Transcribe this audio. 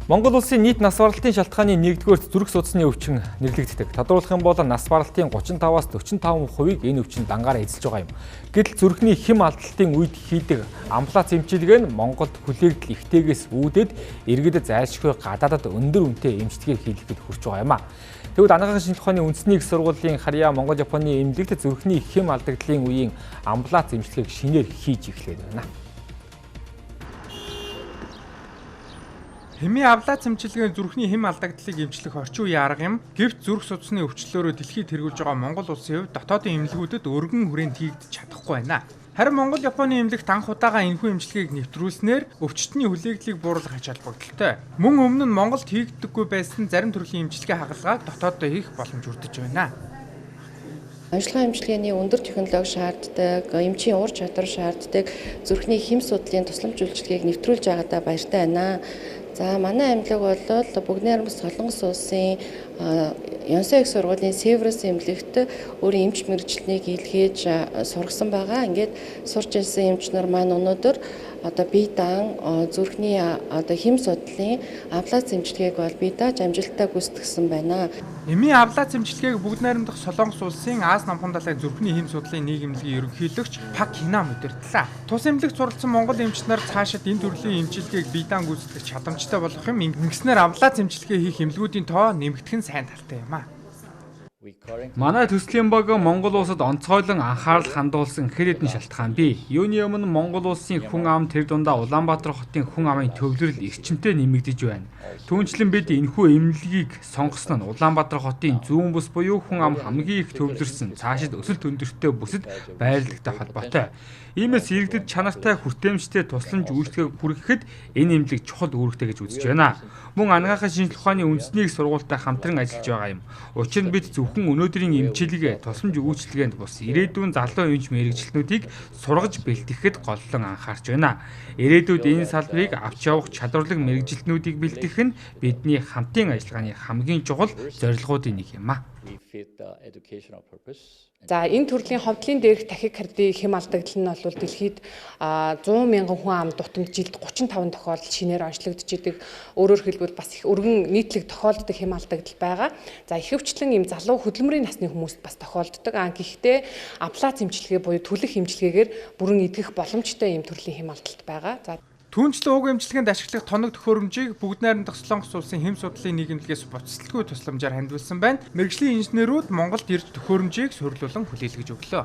Монгол улсын нийт нас баралтын шалтгааны 1-р зүрх судасны өвчин нэрлэгддэг. Тодорхойлох юм бол нас баралтын 35-аас 45%-ийг энэ өвчин дангаараа эзэлж байгаа юм. Гэтэл зүрхний хэм алдалтын үед хийдэг амбулац эмчилгээ нь Монголд хүлээгдэл ихтэйгээс үүдээд иргэдэд зайлшгүй гадаадад өндөр үнэтэй эмчилгээ хийлгэхэд хүрч байгаа юм а. Тэгвэл анагаахын шинжилгээ ухааны үндэсний их сургуулийн Харьяа Монгол Японы эмнэлэгт зүрхний хэм алдагдлын үеийн амбулац эмчилгээг шинээр хийж эхлэв байна. Хэмээ амбулац эмчилгээ зүрхний хэм алдагдлыг эмчлэх орчин үеийн арга юм. Гэвч зүрх судасны өвчлөлөөрөө дэлхийд тэргүүлж байгаа Монгол улсын хувьд дотоодын эмнэлгүүдэд өргөн хүрээнд хийгдэж чадахгүй байна. Харин Монгол Японы эмнэлэгт анх удаага энэхүү эмчилгээг нэвтрүүлснээр өвчтний хүлээглийг бууруулах ач холбогдолтой. Мөн өмнө нь Монголд хийгддэггүй байсан зарим төрлийн эмчилгээ хагалгааг дотооддоо хийх боломж өрдөж байна. Амьжлага эмчилгээний өндөр технологи шаарддаг, эмчийн ур чадвар шаарддаг зүрхний хэм судлалын тусламж үйлчилгээг нэвтрүүлж байгаадаа баяртай байна. За манай эмнэлэг бол Бүгд найрамд Солонгос улсын Ёнсон их сургуулийн Северс эмнэлэгт өөрийн эмч мэргэжилтнийг илгээж сургасан байгаа. Ингээд сурч ирсэн эмч нар маань өнөөдөр бие даан зүрхний хэм судлалын амбулац эмчилгээг бол бие дааж амжилттай гүйцэтгэсэн байна. Эмийн амбулац эмчилгээг Бүгд найрамд Солонгос улсын Аз намхан далайн зүрхний хэм судлалын нийгэмлэгийн ерөнхийлөгч Пак Хина мэдэрдлээ. Тус эмнэлэгт суралцсан монгол эмч нар цаашид энэ төрлийн эмчилгээг бие даан гүйцэтгэх чадамжтай болох юм. Ингэснээр амбулац эмчилгээ хийх эмнэлгүүдийн тоо нэмэгдэх нь сайн талтай юм а. Манай төслийн баг Монгол улсад онцгойлон анхаарал хандуулсан хэд хэдэн шалтгаан бий. Юуны өмнө Монгол улсын хүн ам тэр дундаа Улаанбаатар хотын хүн амын төвлөрөл эрчимтэй нэмэгдэж байна. Түүнчлэн бид энэхүү эмнэлгийг сонгосон нь Улаанбаатар хотын зүүн бүс буюу хүн ам хамгийн их төвлөрсөн цаашид өсөлт өндөртэй бүсэд байрлагтай холбоотой. Иймээс иргэдэд чанартай хүртээмжтэй тусламж үйлчлэгийг хүргэхэд энэ эмнэлэг чухал үүрэгтэй гэж үзэж байна. Мөн анагаахын шинжилгээ ухааны үндэсний их сургуультай хамтран ажиллаж байгаа юм. Учир нь бид зөвхөн өнөөдрийн эмчилгээ, тусламж үйлчилгээнд бус ирээдүйн залуу эмч мэргэжилтнүүдийг сургаж бэлтгэхэд голлон анхаарч байна. Ирээдүйд энэ салбарыг авч явах чадварлаг мэргэжилтнүүдийг бэлтгэх нь бидний хамтын ажиллагааны хамгийн чухал зорилгоудын нэг юм а. За энэ төрлийн ховдлын дээрх тахикардийн хэм алдагдал нь бол дэлхийд 100 мянган хүн ам дутамд жилд 35 тохиолдол шинээр онцлогдож идэг. Өөрөөр хэлбэл бас их өргөн нийтлэг тохиолддог хэм алдагдал байгаа. За ихэвчлэн ийм залуу хөдөлмөрийн насны хүмүүст бас тохиолддог. Гэхдээ амбулац эмчилгээ буюу түлэх эмчилгээгээр бүрэн эдгэх боломжтой ийм төрлийн хэм алдалт байгаа. За Түүнчлэн уг эмчилгээнд ашиглах тоног төхөөрөмжийг Бүгд найрамд Солонгос улсын хэм судлалын нийгэмлэгээс буцалтгүй тусламжаар хандвалсан байна. Мэргэжлийн инженерүүд Монголд ирж төхөөрөмжийг суйрлуулан хүлээлгэж өглөө.